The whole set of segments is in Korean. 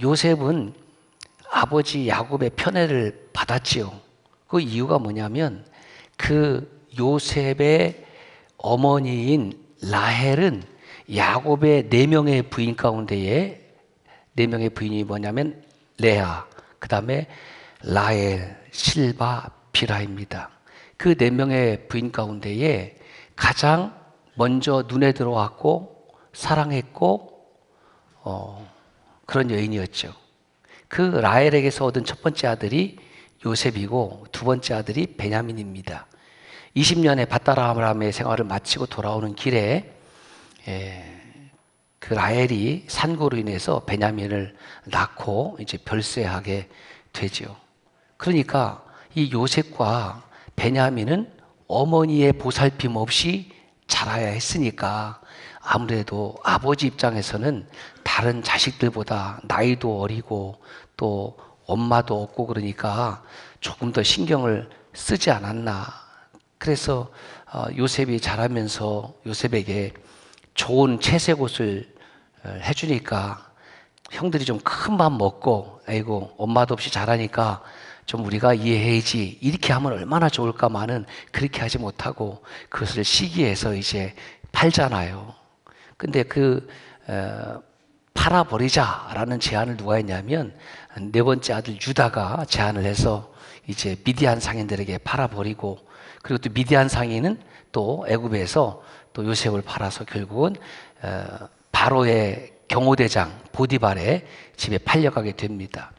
요셉은 아버지 야곱의 편애를 받았지요. 그 이유가 뭐냐면 그 요셉의 어머니인 라헬은 야곱의 4명의 부인 가운데에 4명의 부인이 뭐냐면 레아, 그 다음에 라헬, 실바, 빌하입니다. 그 4명의 부인 가운데에 가장 먼저 눈에 들어왔고 사랑했고 그런 여인이었죠. 그 라헬에게서 얻은 첫 번째 아들이 요셉이고 두 번째 아들이 베냐민입니다. 20년의 밧다람의 생활을 마치고 돌아오는 길에 그 라헬이 산고로 인해서 베냐민을 낳고 이제 별세하게 되죠. 그러니까 이 요셉과 베냐민은 어머니의 보살핌 없이 자라야 했으니까 아무래도 아버지 입장에서는 다른 자식들보다 나이도 어리고 또 엄마도 없고 그러니까 조금 더 신경을 쓰지 않았나. 그래서 요셉이 자라면서 요셉에게 좋은 채색 옷을 해주니까 형들이 좀 큰 맘 먹고 아이고 엄마도 없이 자라니까 좀 우리가 이해해야지 이렇게 하면 얼마나 좋을까만은 그렇게 하지 못하고 그것을 시기해서 이제 팔잖아요. 근데 팔아버리자라는 제안을 누가 했냐면 4번째 아들 유다가 제안을 해서 이제 미디안 상인들에게 팔아버리고 그리고 또 미디안 상인은 또 애굽에서 또 요셉을 팔아서 결국은 바로의 경호대장 보디발의 집에 팔려가게 됩니다.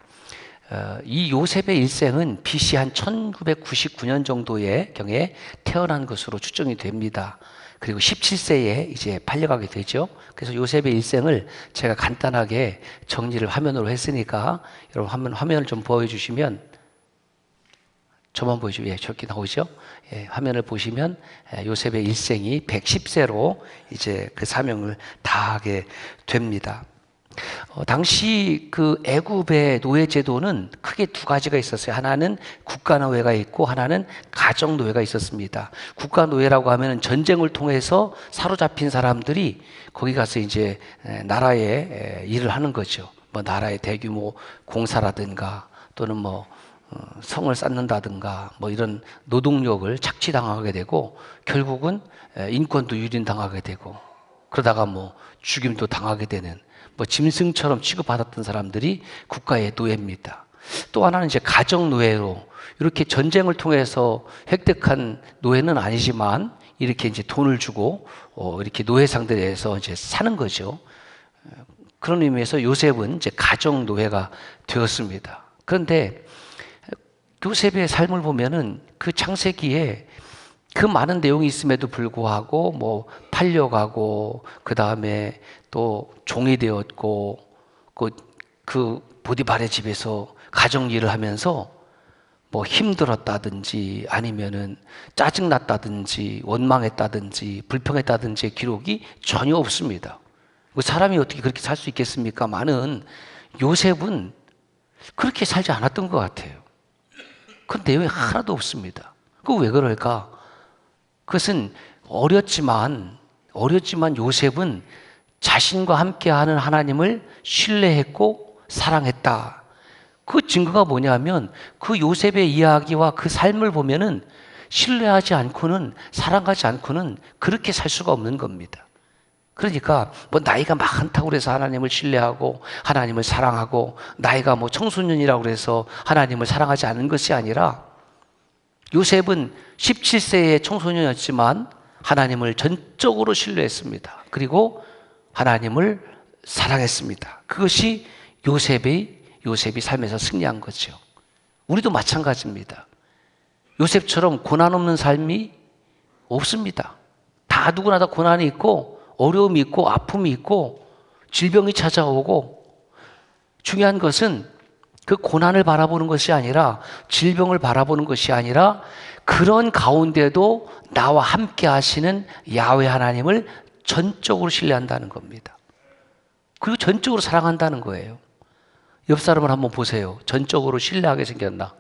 이 요셉의 일생은 BC 한 1999년 정도의 경에 태어난 것으로 추정이 됩니다. 그리고 17세에 이제 팔려가게 되죠. 그래서 요셉의 일생을 제가 간단하게 정리를 화면으로 했으니까 여러분 화면을 좀 보여주시면 저만 보여주면 저렇게 나오죠. 화면을 보시면 요셉의 일생이 110세로 이제 그 사명을 다하게 됩니다. 당시 그 애굽의 노예 제도는 크게 2가지가 있었어요. 하나는 국가 노예가 있고 하나는 가정 노예가 있었습니다. 국가 노예라고 하면은 전쟁을 통해서 사로잡힌 사람들이 거기 가서 이제 나라에 일을 하는 거죠. 뭐 나라의 대규모 공사라든가 또는 뭐 성을 쌓는다든가 뭐 이런 노동력을 착취당하게 되고 결국은 인권도 유린당하게 되고 그러다가 뭐 죽임도 당하게 되는 뭐 짐승처럼 취급받았던 사람들이 국가의 노예입니다. 또 하나는 이제 가정 노예로 이렇게 전쟁을 통해서 획득한 노예는 아니지만 이렇게 이제 돈을 주고 이렇게 노예 상대에서 이제 사는 거죠. 그런 의미에서 요셉은 이제 가정 노예가 되었습니다. 그런데 요셉의 삶을 보면은 그 창세기에 그 많은 내용이 있음에도 불구하고 뭐 팔려가고 그 다음에 또 종이 되었고 그 보디발의 집에서 가정 일을 하면서 뭐 힘들었다든지 아니면은 짜증났다든지 원망했다든지 불평했다든지 기록이 전혀 없습니다. 사람이 어떻게 그렇게 살 수 있겠습니까만은 요셉은 그렇게 살지 않았던 것 같아요. 그 내용이 하나도 없습니다. 그 왜 그럴까? 그것은 어렸지만 요셉은 자신과 함께하는 하나님을 신뢰했고 사랑했다. 그 증거가 뭐냐면 그 요셉의 이야기와 그 삶을 보면은 신뢰하지 않고는 사랑하지 않고는 그렇게 살 수가 없는 겁니다. 그러니까 뭐 나이가 많다고 해서 하나님을 신뢰하고 하나님을 사랑하고 나이가 뭐 청소년이라고 해서 하나님을 사랑하지 않는 것이 아니라 요셉은 17세의 청소년이었지만 하나님을 전적으로 신뢰했습니다. 그리고 하나님을 사랑했습니다. 그것이 요셉이 삶에서 승리한 거죠. 우리도 마찬가지입니다. 요셉처럼 고난 없는 삶이 없습니다. 다 누구나 다 고난이 있고 어려움이 있고 아픔이 있고 질병이 찾아오고 중요한 것은 그 고난을 바라보는 것이 아니라 질병을 바라보는 것이 아니라 그런 가운데도 나와 함께 하시는 야훼 하나님을 전적으로 신뢰한다는 겁니다. 그리고 전적으로 사랑한다는 거예요. 옆 사람을 한번 보세요. 전적으로 신뢰하게 생겼나?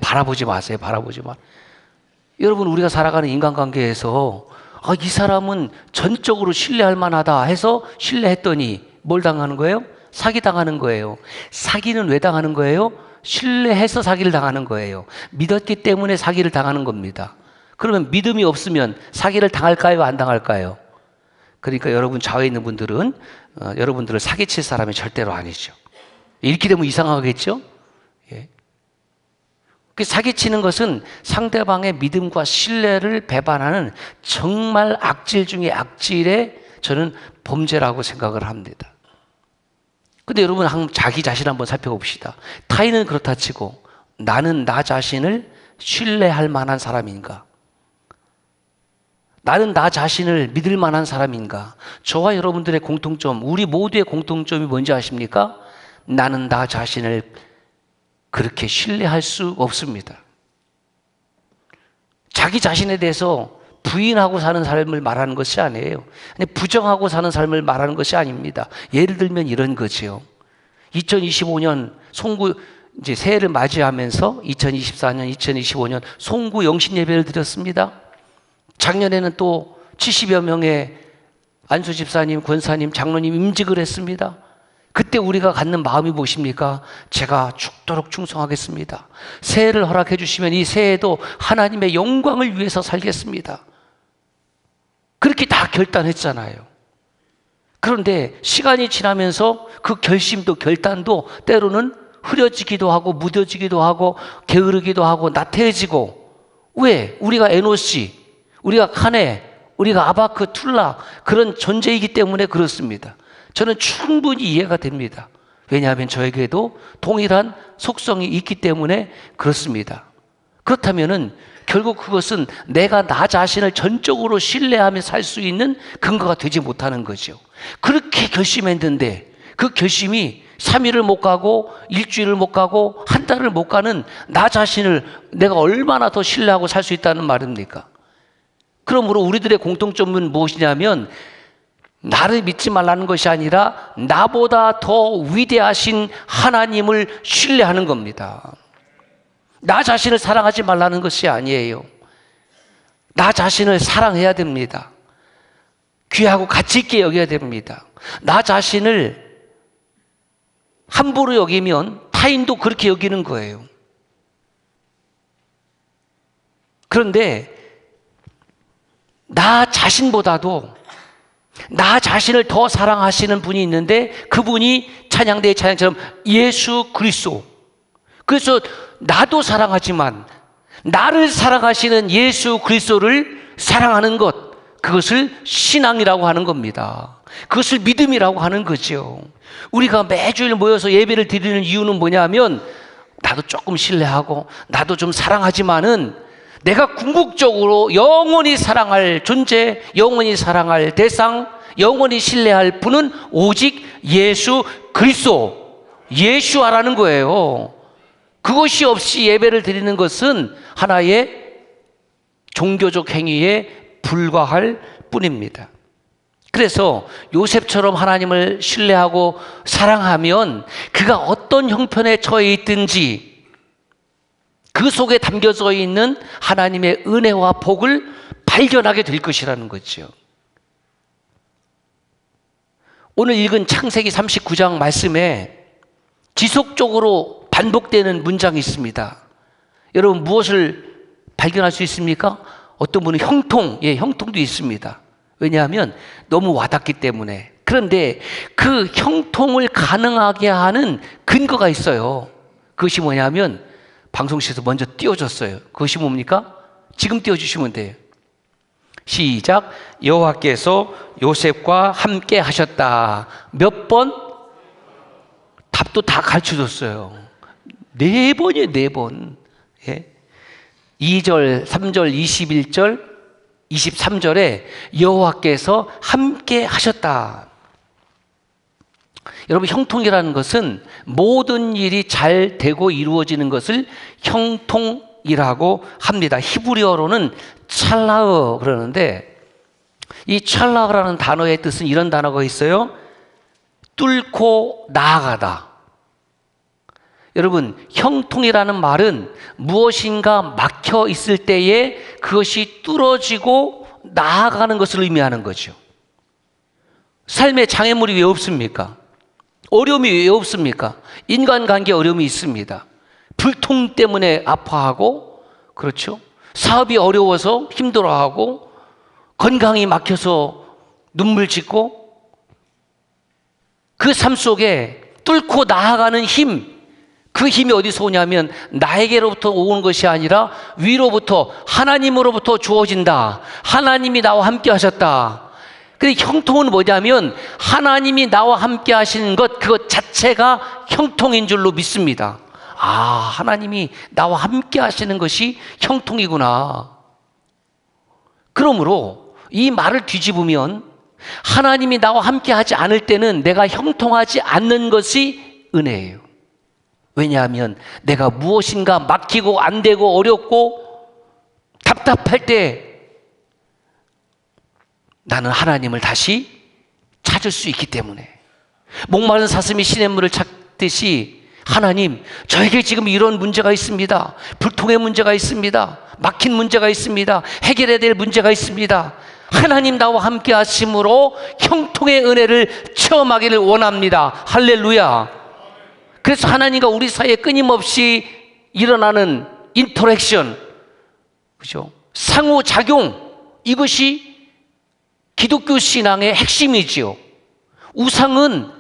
바라보지 마세요. 바라보지 마. 여러분 우리가 살아가는 인간관계에서 이 사람은 전적으로 신뢰할 만하다 해서 신뢰했더니 뭘 당하는 거예요? 사기당하는 거예요. 사기는 왜 당하는 거예요? 신뢰해서 사기를 당하는 거예요. 믿었기 때문에 사기를 당하는 겁니다. 그러면 믿음이 없으면 사기를 당할까요? 안 당할까요? 그러니까 여러분 좌우에 있는 분들은 여러분들을 사기칠 사람이 절대로 아니죠. 이렇게 되면 이상하겠죠? 예. 사기치는 것은 상대방의 믿음과 신뢰를 배반하는 정말 악질 중에 악질의 저는 범죄라고 생각을 합니다. 근데 여러분 자기 자신 한번 살펴봅시다. 타인은 그렇다 치고 나는 나 자신을 신뢰할 만한 사람인가? 나는 나 자신을 믿을 만한 사람인가? 저와 여러분들의 공통점, 우리 모두의 공통점이 뭔지 아십니까? 나는 나 자신을 그렇게 신뢰할 수 없습니다. 자기 자신에 대해서 부인하고 사는 삶을 말하는 것이 아니에요. 부정하고 사는 삶을 말하는 것이 아닙니다. 예를 들면 이런 거지요. 2025년 송구 이제 새해를 맞이하면서 2024년, 2025년 송구 영신 예배를 드렸습니다. 작년에는 또 70여 명의 안수 집사님, 권사님, 장로님 임직을 했습니다. 그때 우리가 갖는 마음이 무엇입니까? 제가 죽도록 충성하겠습니다. 새해를 허락해 주시면 이 새해도 하나님의 영광을 위해서 살겠습니다. 그렇게 다 결단했잖아요. 그런데 시간이 지나면서 그 결심도 결단도 때로는 흐려지기도 하고 무뎌지기도 하고 게으르기도 하고 나태해지고, 왜? 우리가 NOC, 우리가 카네, 우리가 아바크, 툴라 그런 존재이기 때문에 그렇습니다. 저는 충분히 이해가 됩니다. 왜냐하면 저에게도 동일한 속성이 있기 때문에 그렇습니다. 그렇다면은 결국 그것은 내가 나 자신을 전적으로 신뢰하며 살 수 있는 근거가 되지 못하는 거죠. 그렇게 결심했는데 그 결심이 3일을 못 가고 일주일을 못 가고 한 달을 못 가는 나 자신을 내가 얼마나 더 신뢰하고 살 수 있다는 말입니까? 그러므로 우리들의 공통점은 무엇이냐면 나를 믿지 말라는 것이 아니라 나보다 더 위대하신 하나님을 신뢰하는 겁니다. 나 자신을 사랑하지 말라는 것이 아니에요. 나 자신을 사랑해야 됩니다. 귀하고 가치 있게 여겨야 됩니다. 나 자신을 함부로 여기면 타인도 그렇게 여기는 거예요. 그런데 나 자신보다도 나 자신을 더 사랑하시는 분이 있는데 그분이 찬양대의 찬양처럼 예수 그리스도. 그래서 나도 사랑하지만 나를 사랑하시는 예수 그리스도를 사랑하는 것, 그것을 신앙이라고 하는 겁니다. 그것을 믿음이라고 하는 거죠. 우리가 매주일 모여서 예배를 드리는 이유는 뭐냐면 나도 조금 신뢰하고 나도 좀 사랑하지만은 내가 궁극적으로 영원히 사랑할 존재, 영원히 사랑할 대상, 영원히 신뢰할 분은 오직 예수 그리스도, 예수아라는 거예요. 그것이 없이 예배를 드리는 것은 하나의 종교적 행위에 불과할 뿐입니다. 그래서 요셉처럼 하나님을 신뢰하고 사랑하면 그가 어떤 형편에 처해 있든지 그 속에 담겨져 있는 하나님의 은혜와 복을 발견하게 될 것이라는 거죠. 오늘 읽은 창세기 39장 말씀에 지속적으로 반복되는 문장이 있습니다. 여러분 무엇을 발견할 수 있습니까? 어떤 분은 형통, 형통도 있습니다. 왜냐하면 너무 와닿기 때문에. 그런데 그 형통을 가능하게 하는 근거가 있어요. 그것이 뭐냐면 방송실에서 먼저 띄워줬어요. 그것이 뭡니까? 지금 띄워주시면 돼요. 시작. 여호와께서 요셉과 함께 하셨다. 몇 번? 답도 다 가르쳐줬어요. 4번이에요, 4번. 예? 2절, 3절, 21절, 23절에 여호와께서 함께 하셨다. 여러분, 형통이라는 것은 모든 일이 잘 되고 이루어지는 것을 형통이라고 합니다. 히브리어로는 찰라어 그러는데 이 찰라어라는 단어의 뜻은 이런 단어가 있어요. 뚫고 나아가다. 여러분, 형통이라는 말은 무엇인가 막혀 있을 때에 그것이 뚫어지고 나아가는 것을 의미하는 거죠. 삶에 장애물이 왜 없습니까? 어려움이 왜 없습니까? 인간관계 어려움이 있습니다. 불통 때문에 아파하고, 그렇죠? 사업이 어려워서 힘들어하고, 건강이 막혀서 눈물 짓고, 그 삶 속에 뚫고 나아가는 힘, 그 힘이 어디서 오냐면 나에게로부터 오는 것이 아니라 위로부터, 하나님으로부터 주어진다. 하나님이 나와 함께 하셨다. 근데 형통은 뭐냐면 하나님이 나와 함께 하시는 것, 그것 자체가 형통인 줄로 믿습니다. 아, 하나님이 나와 함께 하시는 것이 형통이구나. 그러므로 이 말을 뒤집으면 하나님이 나와 함께 하지 않을 때는 내가 형통하지 않는 것이 은혜예요. 왜냐하면 내가 무엇인가 막히고 안 되고 어렵고 답답할 때 나는 하나님을 다시 찾을 수 있기 때문에, 목마른 사슴이 시냇물을 찾듯이 하나님, 저에게 지금 이런 문제가 있습니다. 불통의 문제가 있습니다. 막힌 문제가 있습니다. 해결해야 될 문제가 있습니다. 하나님 나와 함께 하심으로 형통의 은혜를 체험하기를 원합니다. 할렐루야. 그래서 하나님과 우리 사이에 끊임없이 일어나는 인터랙션, 그죠? 상호작용, 이것이 기독교 신앙의 핵심이지요. 우상은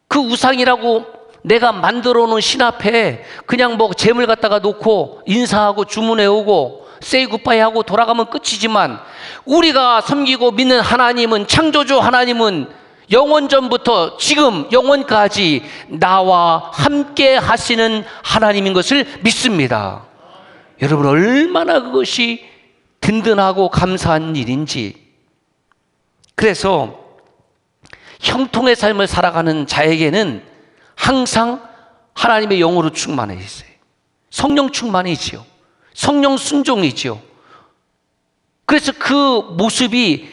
그 우상이라고 내가 만들어 놓은 신 앞에 그냥 뭐 재물 갖다가 놓고 인사하고 주문해 오고 세이 굿바이 하고 돌아가면 끝이지만, 우리가 섬기고 믿는 하나님은, 창조주 하나님은 영원전부터 지금 영원까지 나와 함께 하시는 하나님인 것을 믿습니다. 여러분, 얼마나 그것이 든든하고 감사한 일인지. 그래서 형통의 삶을 살아가는 자에게는 항상 하나님의 영으로 충만해 있어요. 성령 충만이지요. 성령 순종이지요. 그래서 그 모습이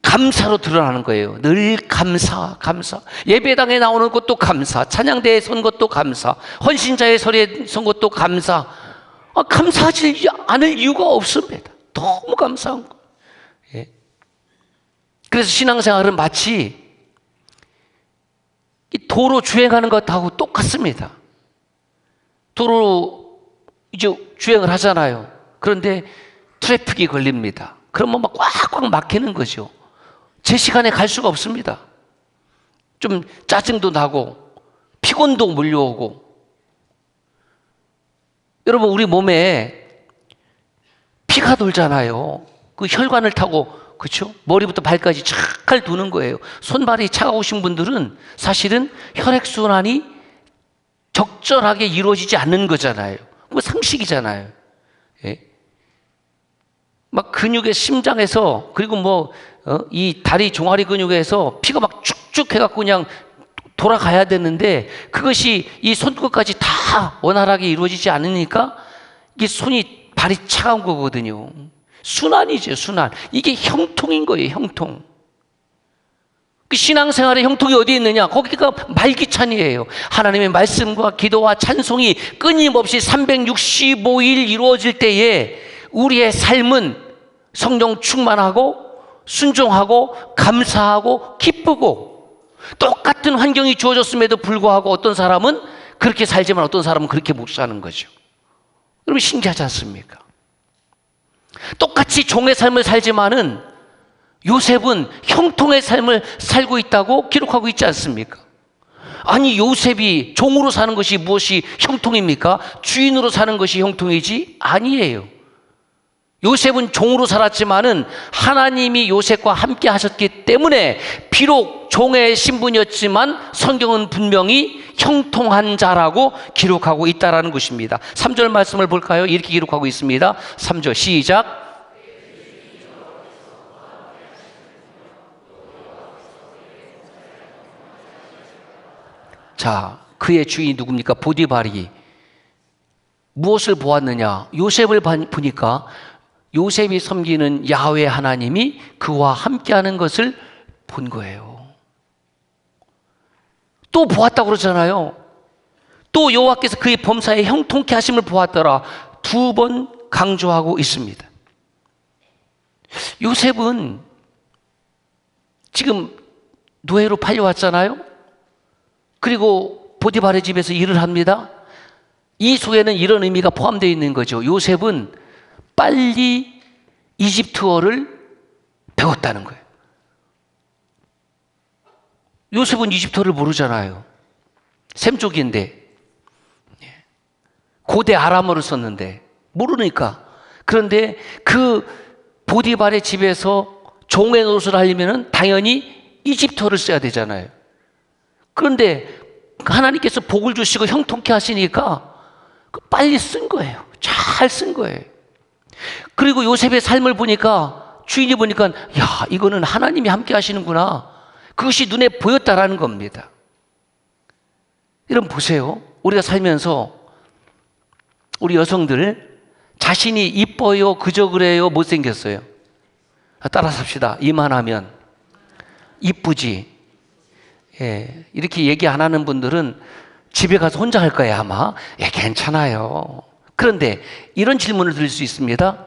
감사로 드러나는 거예요. 늘 감사, 감사. 예배당에 나오는 것도 감사, 찬양대에 선 것도 감사, 헌신자의 설에 선 것도 감사. 감사하지 않을 이유가 없습니다. 너무 감사한 거. 예. 그래서 신앙생활은 마치 도로 주행하는 것하고 똑같습니다. 도로 이제 주행을 하잖아요. 그런데 트래픽이 걸립니다. 그러면 막 꽉꽉 막히는 거죠. 제 시간에 갈 수가 없습니다. 좀 짜증도 나고 피곤도 몰려오고. 여러분, 우리 몸에 피가 돌잖아요. 그 혈관을 타고, 그렇죠? 머리부터 발까지 잘 도는 거예요. 손발이 차가우신 분들은 사실은 혈액순환이 적절하게 이루어지지 않는 거잖아요. 그거 상식이잖아요. 예? 막 근육의 심장에서, 그리고 이 다리 종아리 근육에서 피가 막 축축 해갖고 그냥 돌아가야 되는데, 그것이 이 손끝까지 다 원활하게 이루어지지 않으니까 이게 발이 차가운 거거든요. 순환이죠, 순환. 이게 형통인 거예요, 형통. 그 신앙생활의 형통이 어디 있느냐? 거기가 말기찬이에요. 하나님의 말씀과 기도와 찬송이 끊임없이 365일 이루어질 때에 우리의 삶은 성령 충만하고 순종하고 감사하고 기쁘고, 똑같은 환경이 주어졌음에도 불구하고 어떤 사람은 그렇게 살지만 어떤 사람은 그렇게 못 사는 거죠. 여러분, 신기하지 않습니까? 똑같이 종의 삶을 살지만은 요셉은 형통의 삶을 살고 있다고 기록하고 있지 않습니까? 아니, 요셉이 종으로 사는 것이 무엇이 형통입니까? 주인으로 사는 것이 형통이지? 아니에요. 요셉은 종으로 살았지만은 하나님이 요셉과 함께 하셨기 때문에 비록 종의 신분이었지만 성경은 분명히 형통한 자라고 기록하고 있다라는 것입니다. 3절 말씀을 볼까요? 이렇게 기록하고 있습니다. 3절 시작. 자, 그의 주인이 누굽니까? 보디발이 무엇을 보았느냐? 요셉을 보니까 요셉이 섬기는 야훼 하나님이 그와 함께하는 것을 본 거예요. 또 보았다고 그러잖아요. 또 여호와께서 그의 범사에 형통케 하심을 보았더라. 2번 강조하고 있습니다. 요셉은 지금 노예로 팔려왔잖아요. 그리고 보디발의 집에서 일을 합니다. 이 속에는 이런 의미가 포함되어 있는 거죠. 요셉은 빨리 이집트어를 배웠다는 거예요. 요셉은 이집트어를 모르잖아요. 셈족인데, 고대 아람어를 썼는데 모르니까. 그런데 그 보디발의 집에서 종의 노릇을 하려면 당연히 이집트어를 써야 되잖아요. 그런데 하나님께서 복을 주시고 형통케 하시니까 빨리 쓴 거예요. 잘 쓴 거예요. 그리고 요셉의 삶을 보니까, 주인이 보니까, 야, 이거는 하나님이 함께 하시는구나. 그것이 눈에 보였다라는 겁니다. 여러분 보세요. 우리가 살면서 우리 여성들 자신이 이뻐요, 그저 그래요, 못생겼어요? 따라 삽시다. 이만하면 이쁘지. 예, 이렇게 얘기 안 하는 분들은 집에 가서 혼자 할 거예요, 아마. 예, 괜찮아요. 그런데 이런 질문을 드릴 수 있습니다.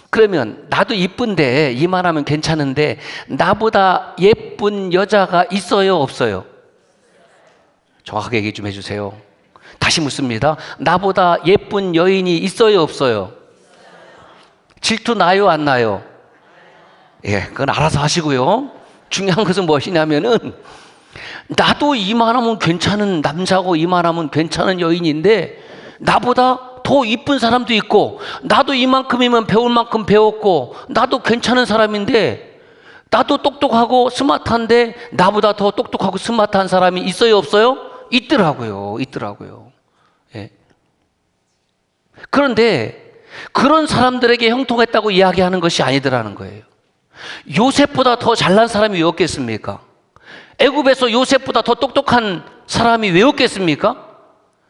그러면 나도 이쁜데, 이만하면 괜찮은데 나보다 예쁜 여자가 있어요, 없어요? 정확하게 얘기 좀 해주세요. 다시 묻습니다. 나보다 예쁜 여인이 있어요, 없어요? 질투 나요, 안 나요? 예, 그건 알아서 하시고요. 중요한 것은 무엇이냐면은, 나도 이만하면 괜찮은 남자고 이만하면 괜찮은 여인인데 나보다 더 이쁜 사람도 있고, 나도 이만큼이면 배울 만큼 배웠고, 나도 괜찮은 사람인데, 나도 똑똑하고 스마트한데 나보다 더 똑똑하고 스마트한 사람이 있어요, 없어요? 있더라고요. 예. 그런데 그런 사람들에게 형통했다고 이야기하는 것이 아니더라는 거예요. 요셉보다 더 잘난 사람이 왜 없겠습니까? 애굽에서 요셉보다 더 똑똑한 사람이 왜 없겠습니까?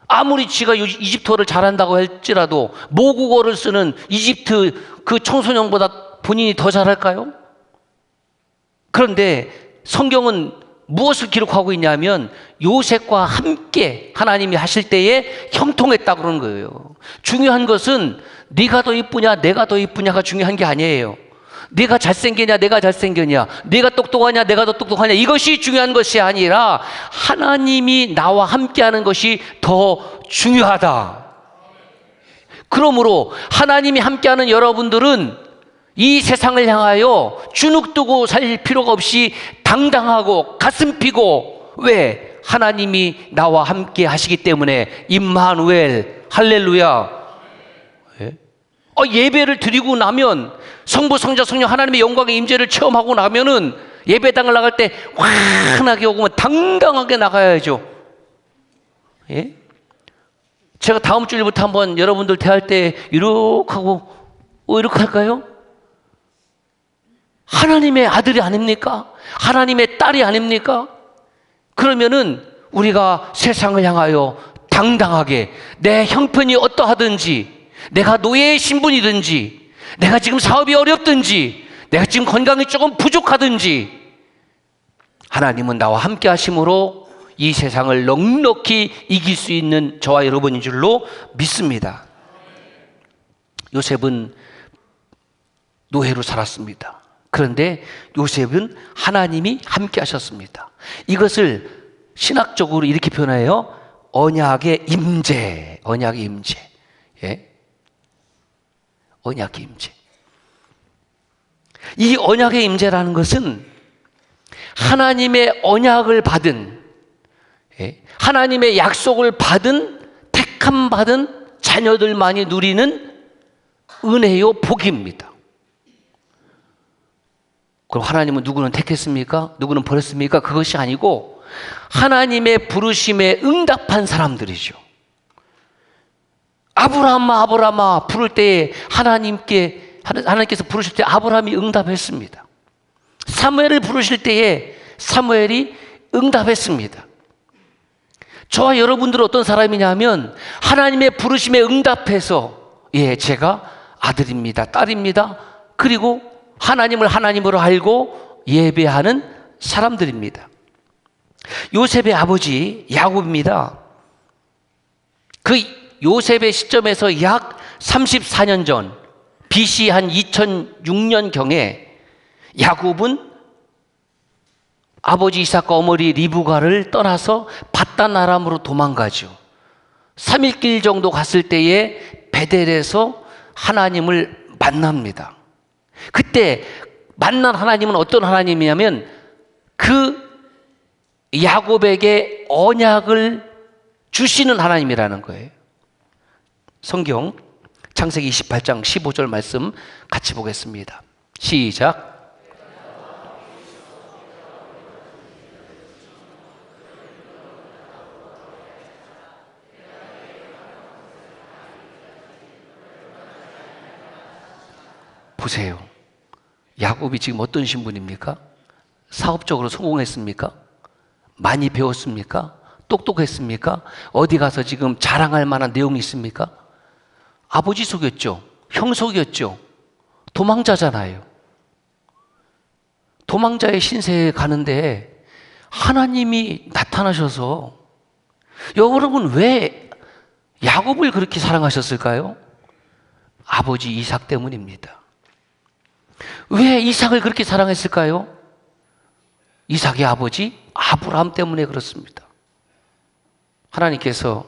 아무리 지가 이집트어를 잘한다고 할지라도 모국어를 쓰는 이집트 그 청소년보다 본인이 더 잘할까요? 그런데 성경은 무엇을 기록하고 있냐면 요셉과 함께 하나님이 하실 때에 형통했다고 그러는 거예요. 중요한 것은 네가 더 이쁘냐 내가 더 이쁘냐가 중요한 게 아니에요. 네가 잘생기냐 내가 잘생겼냐, 네가 똑똑하냐 내가 더 똑똑하냐, 이것이 중요한 것이 아니라 하나님이 나와 함께하는 것이 더 중요하다. 그러므로 하나님이 함께하는 여러분들은 이 세상을 향하여 주눅두고 살 필요가 없이 당당하고 가슴 피고, 왜? 하나님이 나와 함께 하시기 때문에. 임마누엘, 할렐루야. 예? 예배를 드리고 나면, 성부 성자 성령 하나님의 영광의 임재를 체험하고 나면은 예배당을 나갈 때 환하게 오고 당당하게 나가야죠. 예? 제가 다음 주일부터 한번 여러분들 대할 때 이렇게 하고 이렇게 할까요? 하나님의 아들이 아닙니까? 하나님의 딸이 아닙니까? 그러면은 우리가 세상을 향하여 당당하게, 내 형편이 어떠하든지, 내가 노예의 신분이든지, 내가 지금 사업이 어렵든지, 내가 지금 건강이 조금 부족하든지, 하나님은 나와 함께 하심으로 이 세상을 넉넉히 이길 수 있는 저와 여러분인 줄로 믿습니다. 요셉은 노예로 살았습니다. 그런데 요셉은 하나님이 함께 하셨습니다. 이것을 신학적으로 이렇게 표현해요. 언약의 임재. 언약의 임재. 예? 언약의 임재. 이 언약의 임재라는 것은 하나님의 언약을 받은, 예? 하나님의 약속을 받은, 택함 받은 자녀들만이 누리는 은혜요 복입니다. 그럼 하나님은 누구는 택했습니까? 누구는 버렸습니까? 그것이 아니고 하나님의 부르심에 응답한 사람들이죠. 아브라함아 아브라함아 부를 때에 하나님께서 부르실 때 아브라함이 응답했습니다. 사무엘을 부르실 때에 사무엘이 응답했습니다. 저와 여러분들은 어떤 사람이냐면 하나님의 부르심에 응답해서, 예, 제가 아들입니다, 딸입니다, 그리고 하나님을 하나님으로 알고 예배하는 사람들입니다. 요셉의 아버지 야곱입니다. 그 요셉의 시점에서 약 34년 전, BC 한 2006년경에 야곱은 아버지 이삭과 어머니 리브가를 떠나서 밧단 아람으로 도망가죠. 3일 길 정도 갔을 때에 베델에서 하나님을 만납니다. 그때 만난 하나님은 어떤 하나님이냐면 그 야곱에게 언약을 주시는 하나님이라는 거예요. 성경 창세기 28장 15절 말씀 같이 보겠습니다. 시작. 보세요. 야곱이 지금 어떤 신분입니까? 사업적으로 성공했습니까? 많이 배웠습니까? 똑똑했습니까? 어디 가서 지금 자랑할 만한 내용이 있습니까? 아버지 속였죠. 형 속였죠. 도망자잖아요. 도망자의 신세에 가는데 하나님이 나타나셔서, 여러분 왜 야곱을 그렇게 사랑하셨을까요? 아버지 이삭 때문입니다. 왜 이삭을 그렇게 사랑했을까요? 이삭의 아버지 아브라함 때문에 그렇습니다. 하나님께서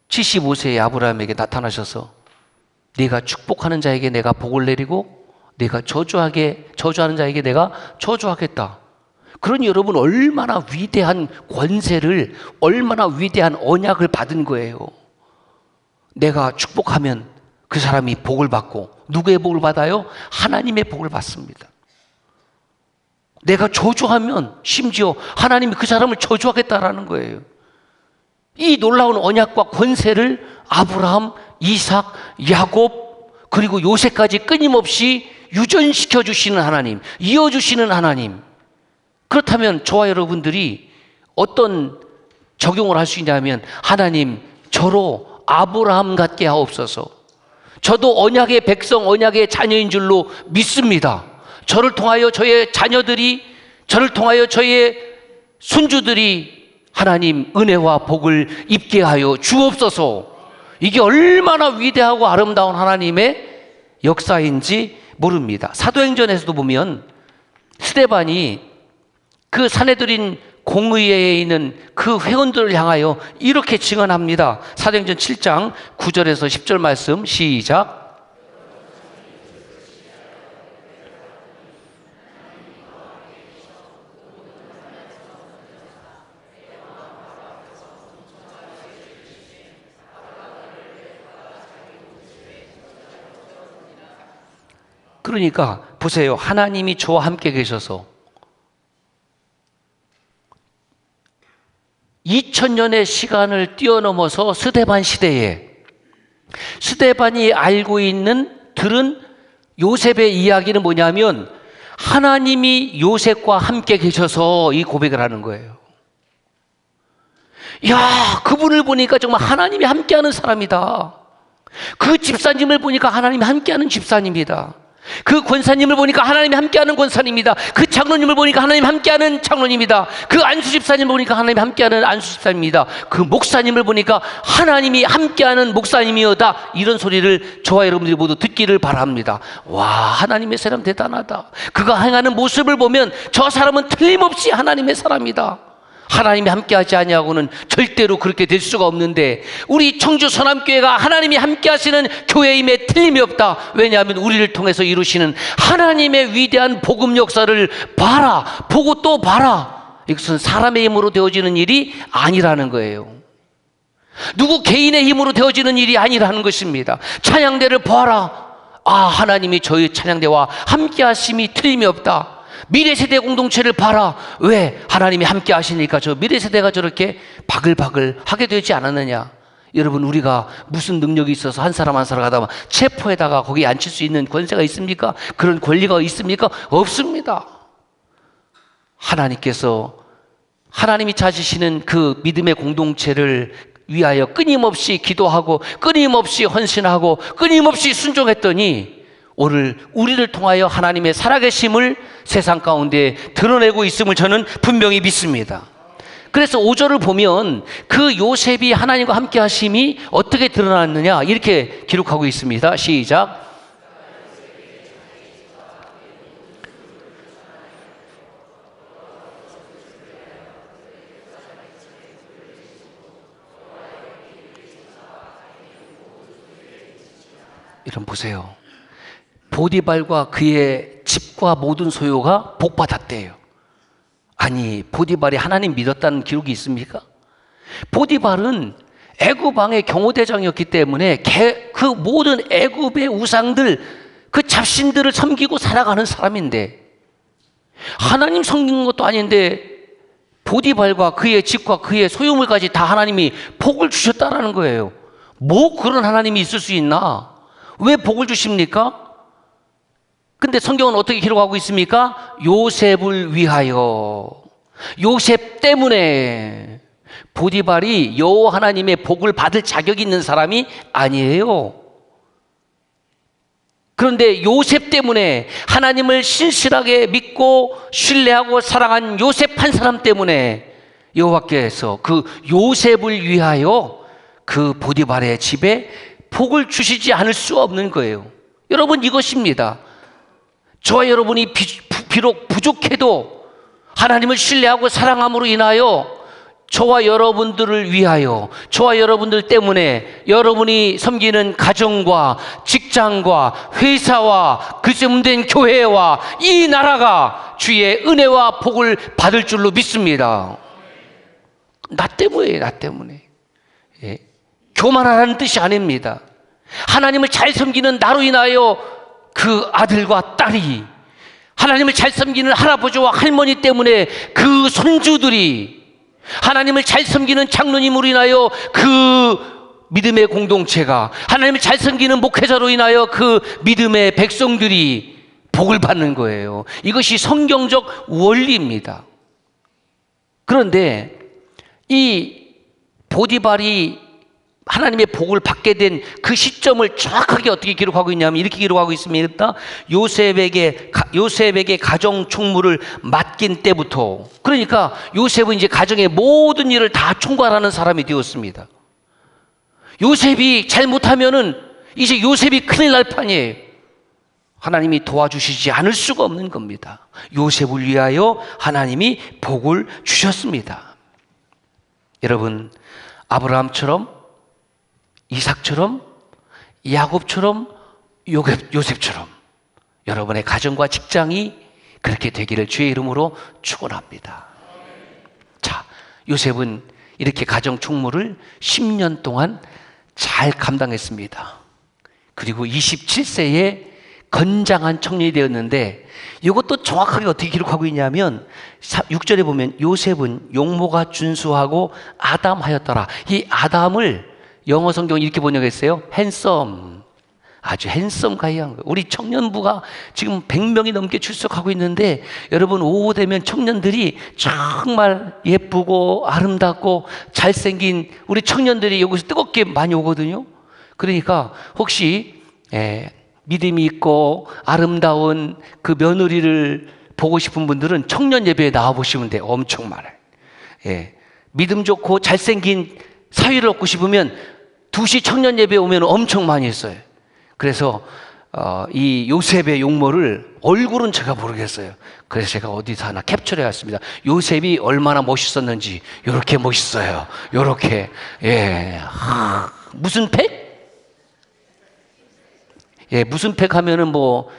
75세의 아브라함에게 나타나셔서 네가 축복하는 자에게 내가 복을 내리고 네가 저주하는 자에게 내가 저주하겠다. 그러니 여러분 얼마나 위대한 권세를, 얼마나 위대한 언약을 받은 거예요. 내가 축복하면 그 사람이 복을 받고, 누구의 복을 받아요? 하나님의 복을 받습니다. 내가 저주하면 심지어 하나님이 그 사람을 저주하겠다라는 거예요. 이 놀라운 언약과 권세를 아브라함, 이삭, 야곱, 그리고 요셉까지 끊임없이 유전시켜 주시는 하나님, 이어주시는 하나님. 그렇다면 저와 여러분들이 어떤 적용을 할 수 있냐면, 하나님 저로 아브라함 같게 하옵소서. 저도 언약의 백성, 언약의 자녀인 줄로 믿습니다. 저를 통하여 저의 자녀들이, 저를 통하여 저의 손주들이 하나님 은혜와 복을 입게 하여 주옵소서. 이게 얼마나 위대하고 아름다운 하나님의 역사인지 모릅니다. 사도행전에서도 보면 스데반이 그 사내들인 공의회에 있는 그 회원들을 향하여 이렇게 증언합니다. 사도행전 7장 9절에서 10절 말씀 시작. 그러니까 보세요. 하나님이 저와 함께 계셔서 2000년의 시간을 뛰어넘어서 스데반 시대에 스데반이 알고 들은 요셉의 이야기는 뭐냐면, 하나님이 요셉과 함께 계셔서 이 고백을 하는 거예요. 야, 그분을 보니까 정말 하나님이 함께하는 사람이다. 그 집사님을 보니까 하나님이 함께하는 집사님이다. 그 권사님을 보니까 하나님이 함께하는 권사님이다. 그 장로님을 보니까 하나님이 함께하는 장로님이다. 그 안수 집사님을 보니까 하나님이 함께하는 안수 집사님이다. 그 목사님을 보니까 하나님이 함께하는 목사님이었다. 이런 소리를 저와 여러분들이 모두 듣기를 바랍니다. 와, 하나님의 사람 대단하다. 그가 행하는 모습을 보면 저 사람은 틀림없이 하나님의 사람이다. 하나님이 함께하지 아니하고는 절대로 그렇게 될 수가 없는데, 우리 청주 서남교회가 하나님이 함께하시는 교회임에 틀림이 없다. 왜냐하면 우리를 통해서 이루시는 하나님의 위대한 복음 역사를 봐라, 보고 또 봐라. 이것은 사람의 힘으로 되어지는 일이 아니라는 거예요. 누구 개인의 힘으로 되어지는 일이 아니라는 것입니다. 찬양대를 보아라. 아, 하나님이 저희 찬양대와 함께하심이 틀림이 없다. 미래세대 공동체를 봐라. 왜? 하나님이 함께 하시니까 저 미래세대가 저렇게 바글바글 하게 되지 않았느냐. 여러분, 우리가 무슨 능력이 있어서 한 사람 한 사람 하다가 체포에다가 거기에 앉힐 수 있는 권세가 있습니까? 그런 권리가 있습니까? 없습니다. 하나님께서, 하나님이 찾으시는 그 믿음의 공동체를 위하여 끊임없이 기도하고 끊임없이 헌신하고 끊임없이 순종했더니 오늘 우리를 통하여 하나님의 살아계심을 세상 가운데 드러내고 있음을 저는 분명히 믿습니다. 그래서 5절을 보면 그 요셉이 하나님과 함께 하심이 어떻게 드러났느냐 이렇게 기록하고 있습니다. 시작. 여러분 보세요. 보디발과 그의 집과 모든 소유가 복받았대요. 아니, 보디발이 하나님 믿었다는 기록이 있습니까? 보디발은 애굽 왕의 경호대장이었기 때문에 그 모든 애굽의 우상들, 그 잡신들을 섬기고 살아가는 사람인데, 하나님 섬기는 것도 아닌데 보디발과 그의 집과 그의 소유물까지 다 하나님이 복을 주셨다라는 거예요. 뭐 그런 하나님이 있을 수 있나? 왜 복을 주십니까? 근데 성경은 어떻게 기록하고 있습니까? 요셉을 위하여, 요셉 때문에. 보디발이 여호와 하나님의 복을 받을 자격이 있는 사람이 아니에요. 그런데 요셉 때문에, 하나님을 신실하게 믿고 신뢰하고 사랑한 요셉 한 사람 때문에 여호와께서 그 요셉을 위하여 그 보디발의 집에 복을 주시지 않을 수 없는 거예요. 여러분, 이것입니다. 저와 여러분이 비록 부족해도 하나님을 신뢰하고 사랑함으로 인하여 저와 여러분들을 위하여, 저와 여러분들 때문에 여러분이 섬기는 가정과 직장과 회사와 그 세움된 교회와 이 나라가 주의 은혜와 복을 받을 줄로 믿습니다. 나 때문에, 나 때문에. 예. 교만하라는 뜻이 아닙니다. 하나님을 잘 섬기는 나로 인하여 그 아들과 딸이, 하나님을 잘 섬기는 할아버지와 할머니 때문에 그 손주들이, 하나님을 잘 섬기는 장로님으로 인하여 그 믿음의 공동체가, 하나님을 잘 섬기는 목회자로 인하여 그 믿음의 백성들이 복을 받는 거예요. 이것이 성경적 원리입니다. 그런데 이 보디발이 하나님의 복을 받게 된 그 시점을 정확하게 어떻게 기록하고 있냐면 이렇게 기록하고 있습니다. 요셉에게 가정 총무를 맡긴 때부터, 그러니까 요셉은 이제 가정의 모든 일을 다 총괄하는 사람이 되었습니다. 요셉이 잘못하면은 이제 요셉이 큰일 날 판이에요. 하나님이 도와주시지 않을 수가 없는 겁니다. 요셉을 위하여 하나님이 복을 주셨습니다. 여러분, 아브라함처럼, 이삭처럼, 야곱처럼, 요셉처럼 여러분의 가정과 직장이 그렇게 되기를 주의 이름으로 축원합니다. 자, 요셉은 이렇게 가정 총무를 10년 동안 잘 감당했습니다. 그리고 27세에 건장한 청년이 되었는데, 이것도 정확하게 어떻게 기록하고 있냐면 6절에 보면 요셉은 용모가 준수하고 아담하였더라. 이 아담을 영어 성경은 이렇게 번역했어요. 핸섬. 아주 핸섬 가이한 거예요. 우리 청년부가 지금 100명이 넘게 출석하고 있는데, 여러분 오후 되면 청년들이 정말 예쁘고 아름답고 잘생긴 우리 청년들이 여기서 뜨겁게 많이 오거든요. 그러니까 혹시 믿음이 있고 아름다운 그 며느리를 보고 싶은 분들은 청년 예배에 나와보시면 돼요. 엄청 많아요. 믿음 좋고 잘생긴 사위를 얻고 싶으면 2시 청년 예배에 오면 엄청 많이 있어요. 그래서 이 요셉의 용모를, 얼굴은 제가 모르겠어요. 그래서 제가 어디서 하나 캡처해 왔습니다. 요셉이 얼마나 멋있었는지. 요렇게 멋있어요. 요렇게. 무슨 팩? 무슨 팩 하면은 뭐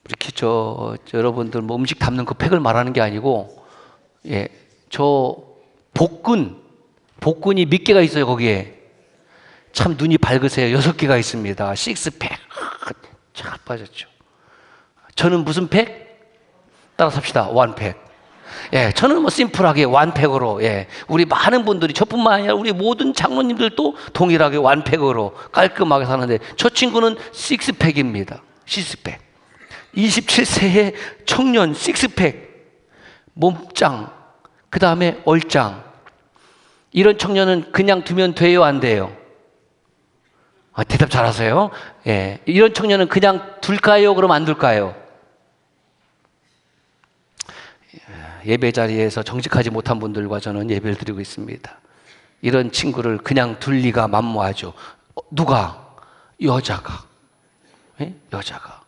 이렇게 여러분들 뭐 음식 담는 그 팩을 말하는 게 아니고, 저 복근이 몇 개가 있어요, 거기에. 참 눈이 밝으세요. 6개가 있습니다. 식스팩. 잘 빠졌죠. 저는 무슨 팩? 따라서 합시다. 원팩. 저는 뭐 심플하게 원팩으로, 우리 많은 분들이, 저뿐만 아니라 우리 모든 장로님들도 동일하게 원팩으로 깔끔하게 사는데, 저 친구는 식스팩입니다. 식스팩. 27세의 청년 식스팩. 몸짱. 그 다음에 얼짱. 이런 청년은 그냥 두면 돼요, 안 돼요? 대답 잘하세요. 이런 청년은 그냥 둘까요? 그럼 안 둘까요? 예배 자리에서 정직하지 못한 분들과 저는 예배를 드리고 있습니다. 이런 친구를 그냥 둘 리가 만무하죠. 누가? 여자가. 여자가.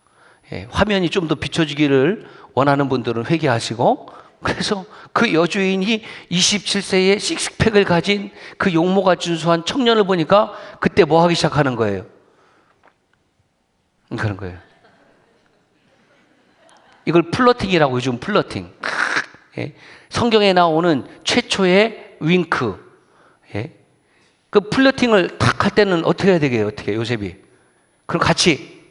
화면이 좀 더 비춰지기를 원하는 분들은 회개하시고, 그래서 그 여주인이 27세의 식스팩을 가진 그 용모가 준수한 청년을 보니까 그때 뭐 하기 시작하는 거예요? 그런 거예요. 이걸 플러팅이라고 요즘 플러팅. 예. 성경에 나오는 최초의 윙크. 예. 그 플러팅을 탁 할 때는 어떻게 해야 되게요? 어떻게 요셉이? 그럼 같이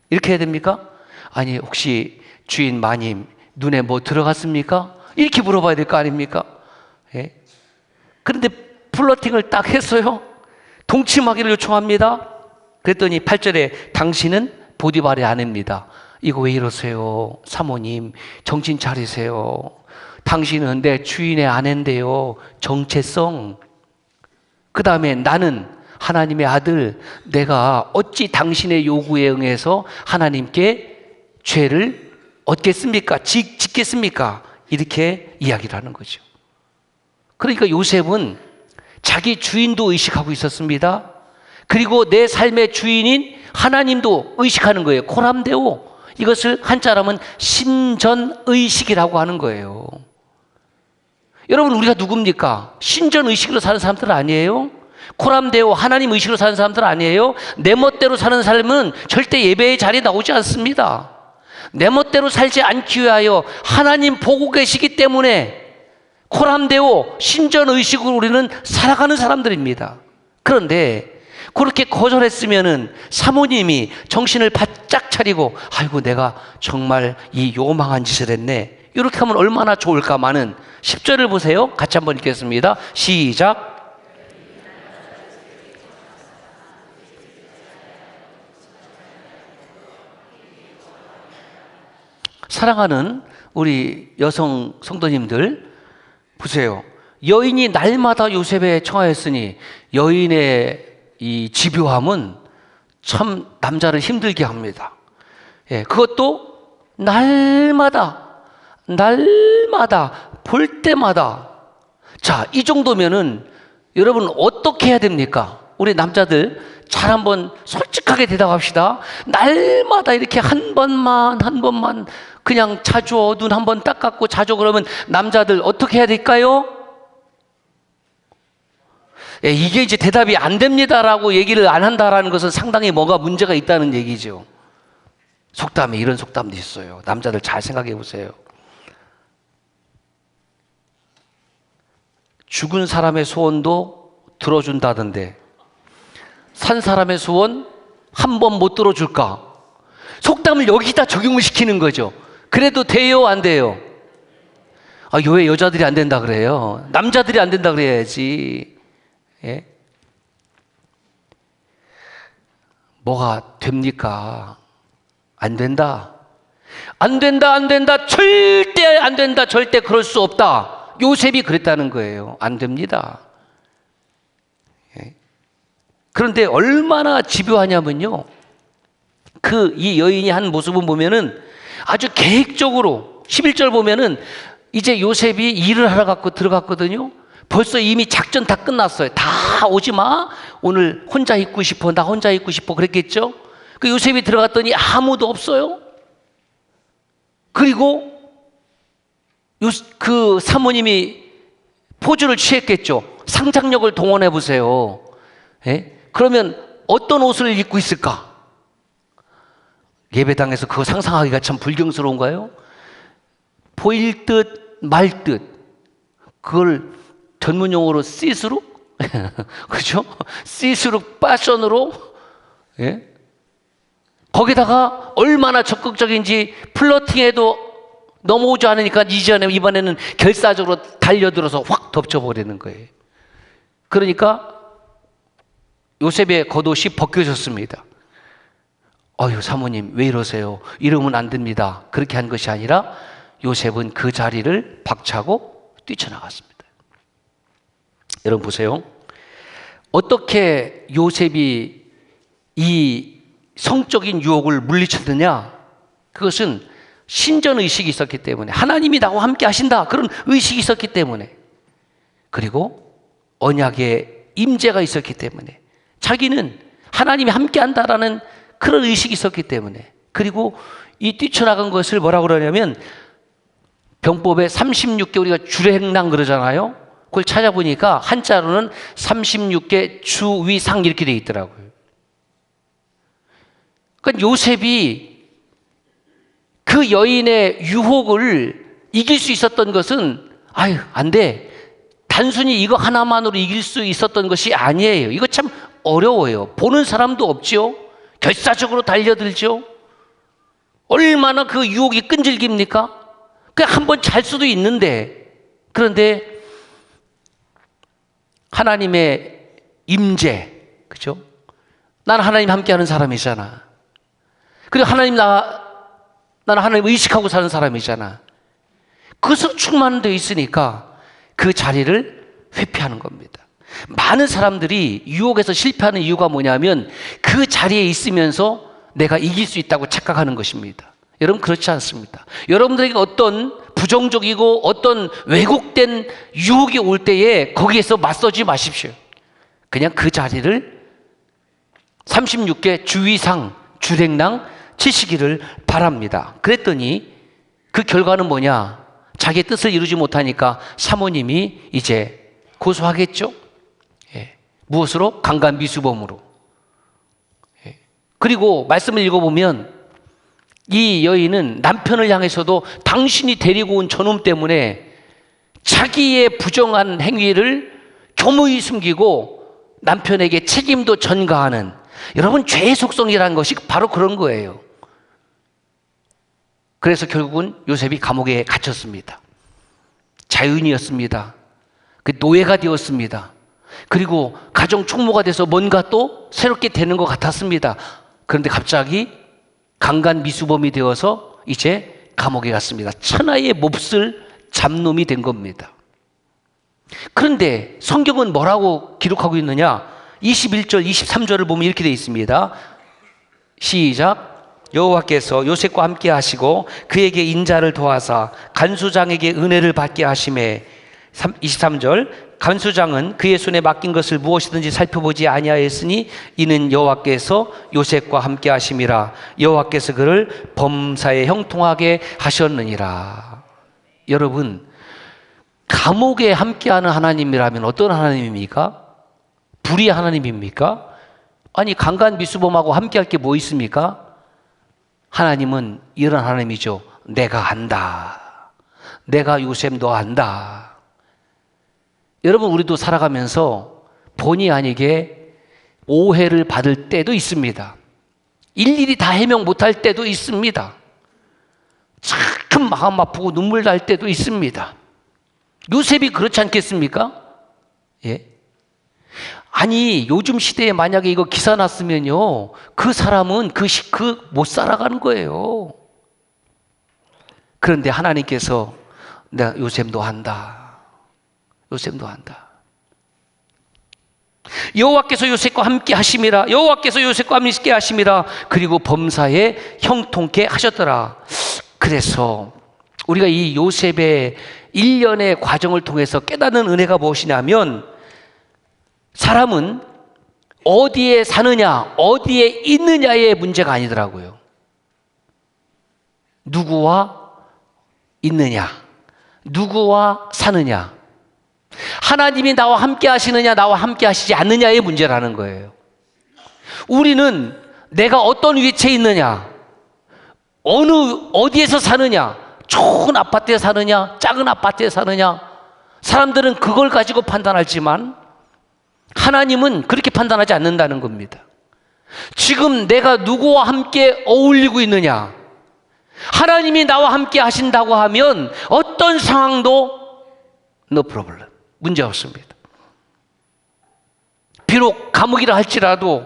이렇게 해야 됩니까? 아니 혹시 주인 마님 눈에 뭐 들어갔습니까? 이렇게 물어봐야 될 거 아닙니까? 예. 그런데 플러팅을 딱 했어요. 동침하기를 요청합니다. 그랬더니 8절에 당신은 보디발의 아내입니다. 이거 왜 이러세요? 사모님 정신 차리세요. 당신은 내 주인의 아내인데요. 정체성. 그 다음에 나는 하나님의 아들, 내가 어찌 당신의 요구에 응해서 하나님께 죄를 얻겠습니까? 짓겠습니까? 이렇게 이야기를 하는 거죠. 그러니까 요셉은 자기 주인도 의식하고 있었습니다. 그리고 내 삶의 주인인 하나님도 의식하는 거예요. 코람데오. 이것을 한자로 하면 신전의식이라고 하는 거예요. 여러분 우리가 누굽니까? 신전의식으로 사는 사람들 아니에요? 코람데오 하나님 의식으로 사는 사람들 아니에요? 내 멋대로 사는 삶은 절대 예배의 자리에 나오지 않습니다. 내 멋대로 살지 않기 위하여 하나님 보고 계시기 때문에 코람데오 신전의식으로 우리는 살아가는 사람들입니다. 그런데 그렇게 거절했으면은 사모님이 정신을 바짝 차리고 아이고 내가 정말 이 요망한 짓을 했네. 이렇게 하면 얼마나 좋을까마는 10절을 보세요. 같이 한번 읽겠습니다. 시작. 사랑하는 우리 여성 성도님들 보세요. 여인이 날마다 요셉에 청하였으니 여인의 이 집요함은 참 남자를 힘들게 합니다. 예, 그것도 날마다 볼 때마다. 자, 이 정도면은 여러분 어떻게 해야 됩니까? 우리 남자들 잘 한번 솔직하게 대답합시다. 날마다 이렇게 한 번만 그냥 자줘. 눈 한번 딱 감고 자줘. 그러면 남자들 어떻게 해야 될까요? 예, 이게 이제 대답이 안 됩니다라고 얘기를 안 한다라는 것은 상당히 뭐가 문제가 있다는 얘기죠. 속담에 이런 속담도 있어요. 남자들 잘 생각해 보세요. 죽은 사람의 소원도 들어준다던데 산 사람의 소원 한 번 못 들어줄까? 속담을 여기다 적용을 시키는 거죠. 그래도 돼요, 안 돼요? 아, 왜 여자들이 안 된다 그래요? 남자들이 안 된다 그래야지. 예? 뭐가 됩니까? 안 된다. 안 된다, 안 된다. 절대 안 된다. 절대 그럴 수 없다. 요셉이 그랬다는 거예요. 안 됩니다. 예? 그런데 얼마나 집요하냐면요. 이 여인이 한 모습을 보면은 아주 계획적으로 11절 보면은 이제 요셉이 일을 하러 갖고 들어갔거든요. 벌써 이미 작전 다 끝났어요. 다 오지 마. 오늘 혼자 있고 싶어. 나 혼자 있고 싶어. 그랬겠죠? 그 요셉이 들어갔더니 아무도 없어요. 그리고 그 사모님이 포즈를 취했겠죠. 상상력을 동원해 보세요. 예? 그러면 어떤 옷을 입고 있을까? 예배당에서 그거 상상하기가 참 불경스러운가요? 보일 듯 말 듯. 그걸 전문 용어로 시스루? 그죠? 시스루 패션으로. 예? 거기다가 얼마나 적극적인지 플러팅해도 넘어오지 않으니까 이번에는 결사적으로 달려들어서 확 덮쳐버리는 거예요. 그러니까 요셉의 겉옷이 벗겨졌습니다. 어휴, 사모님 왜 이러세요? 이러면 안 됩니다. 그렇게 한 것이 아니라 요셉은 그 자리를 박차고 뛰쳐나갔습니다. 여러분 보세요. 어떻게 요셉이 이 성적인 유혹을 물리쳤느냐? 그것은 신전의식이 있었기 때문에, 하나님이 나와 함께 하신다, 그런 의식이 있었기 때문에, 그리고 언약의 임재가 있었기 때문에, 자기는 하나님이 함께 한다라는 그런 의식이 있었기 때문에, 그리고 이 뛰쳐나간 것을 뭐라고 그러냐면 병법에 36개 우리가 주례행랑 그러잖아요. 그걸 찾아보니까 한자로는 36개 주위상 이렇게 돼 있더라고요. 그러니까 요셉이 그 여인의 유혹을 이길 수 있었던 것은 아유, 안 돼. 단순히 이거 하나만으로 이길 수 있었던 것이 아니에요. 이거 참 어려워요. 보는 사람도 없죠. 결사적으로 달려들죠. 얼마나 그 유혹이 끈질깁니까? 그냥 한번 잘 수도 있는데, 그런데 하나님의 임재, 그죠? 나는 하나님 함께하는 사람이잖아. 그리고 나는 하나님 의식하고 사는 사람이잖아. 그것으로 충만되어 있으니까 그 자리를 회피하는 겁니다. 많은 사람들이 유혹에서 실패하는 이유가 뭐냐면 그 자리에 있으면서 내가 이길 수 있다고 착각하는 것입니다. 여러분, 그렇지 않습니다. 여러분들에게 어떤 부정적이고 어떤 왜곡된 유혹이 올 때에 거기에서 맞서지 마십시오. 그냥 그 자리를 36개 주의상 주랭랑 치시기를 바랍니다. 그랬더니 그 결과는 뭐냐? 자기의 뜻을 이루지 못하니까 사모님이 이제 고소하겠죠? 예. 무엇으로? 강간미수범으로. 예. 그리고 말씀을 읽어보면 이 여인은 남편을 향해서도 당신이 데리고 온 저놈 때문에 자기의 부정한 행위를 교묘히 숨기고 남편에게 책임도 전가하는, 여러분, 죄의 속성이라는 것이 바로 그런 거예요. 그래서 결국은 요셉이 감옥에 갇혔습니다. 자유인이었습니다. 그 노예가 되었습니다. 그리고 가정 총무가 돼서 뭔가 또 새롭게 되는 것 같았습니다. 그런데 갑자기 강간 미수범이 되어서 이제 감옥에 갔습니다. 천하의 몹쓸 잡놈이 된 겁니다. 그런데 성경은 뭐라고 기록하고 있느냐? 21절, 23절을 보면 이렇게 되어 있습니다. 시작. 여호와께서 요셉과 함께 하시고 그에게 인자를 도와사 간수장에게 은혜를 받게 하심에, 23절. 간수장은 그의 손에 맡긴 것을 무엇이든지 살펴보지 아니하였으니 이는 여호와께서 요셉과 함께 하심이라. 여호와께서 그를 범사에 형통하게 하셨느니라. 여러분, 감옥에 함께하는 하나님이라면 어떤 하나님입니까? 불의의 하나님입니까? 아니, 강간 미수범하고 함께할 게 뭐 있습니까? 하나님은 이런 하나님이죠. 내가 안다. 내가 요셉 너 안다. 여러분, 우리도 살아가면서 본의 아니게 오해를 받을 때도 있습니다. 일일이 다 해명 못할 때도 있습니다. 참 마음 아프고 눈물 날 때도 있습니다. 요셉이 그렇지 않겠습니까? 예? 아니, 요즘 시대에 만약에 이거 기사 났으면요, 그 사람은 못 살아가는 거예요. 그런데 하나님께서 내가 요셉 너 한다. 요셉 너 한다. 여호와께서 요셉과 함께 하심이라. 여호와께서 요셉과 함께 하심이라. 그리고 범사에 형통케 하셨더라. 그래서 우리가 이 요셉의 1년의 과정을 통해서 깨닫는 은혜가 무엇이냐면, 사람은 어디에 사느냐, 어디에 있느냐의 문제가 아니더라고요. 누구와 있느냐, 누구와 사느냐, 하나님이 나와 함께 하시느냐, 나와 함께 하시지 않느냐의 문제라는 거예요. 우리는 내가 어떤 위치에 있느냐, 어디에서 사느냐, 좋은 아파트에 사느냐, 작은 아파트에 사느냐, 사람들은 그걸 가지고 판단하지만 하나님은 그렇게 판단하지 않는다는 겁니다. 지금 내가 누구와 함께 어울리고 있느냐, 하나님이 나와 함께 하신다고 하면 어떤 상황도 no problem, 문제 없습니다. 비록 감옥이라 할지라도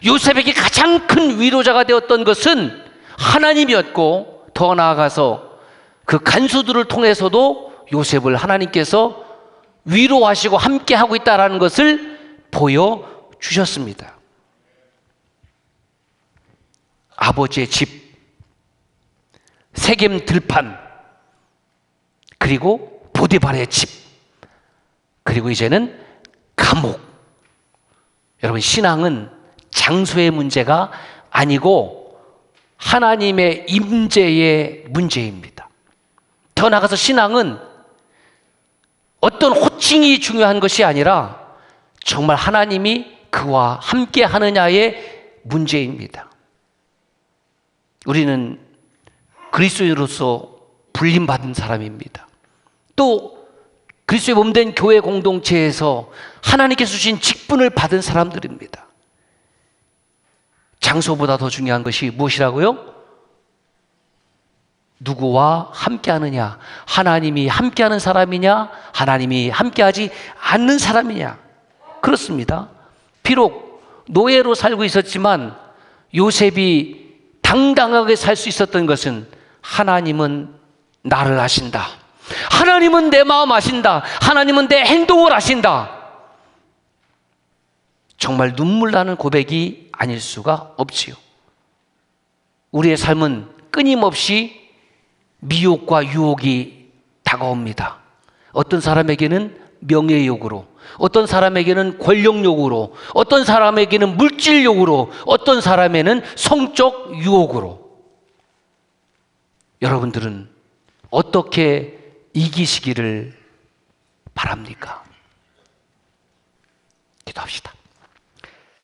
요셉에게 가장 큰 위로자가 되었던 것은 하나님이었고, 더 나아가서 그 간수들을 통해서도 요셉을 하나님께서 위로하시고 함께하고 있다는 것을 보여주셨습니다. 아버지의 집, 세겜 들판, 그리고 보디발의 집, 그리고 이제는 감옥. 여러분, 신앙은 장소의 문제가 아니고 하나님의 임재의 문제입니다. 더 나아가서 신앙은 어떤 호칭이 중요한 것이 아니라 정말 하나님이 그와 함께 하느냐의 문제입니다. 우리는 그리스도인으로서 불림받은 사람입니다. 또 그리스도의 몸된 교회 공동체에서 하나님께서 주신 직분을 받은 사람들입니다. 장소보다 더 중요한 것이 무엇이라고요? 누구와 함께하느냐? 하나님이 함께하는 사람이냐? 하나님이 함께하지 않는 사람이냐? 그렇습니다. 비록 노예로 살고 있었지만 요셉이 당당하게 살 수 있었던 것은 하나님은 나를 아신다. 하나님은 내 마음 아신다. 하나님은 내 행동을 아신다. 정말 눈물 나는 고백이 아닐 수가 없지요. 우리의 삶은 끊임없이 미혹과 유혹이 다가옵니다. 어떤 사람에게는 명예욕으로, 어떤 사람에게는 권력욕으로, 어떤 사람에게는 물질욕으로, 어떤 사람에는 성적 유혹으로. 여러분들은 어떻게 이기시기를 바랍니까? 기도합시다.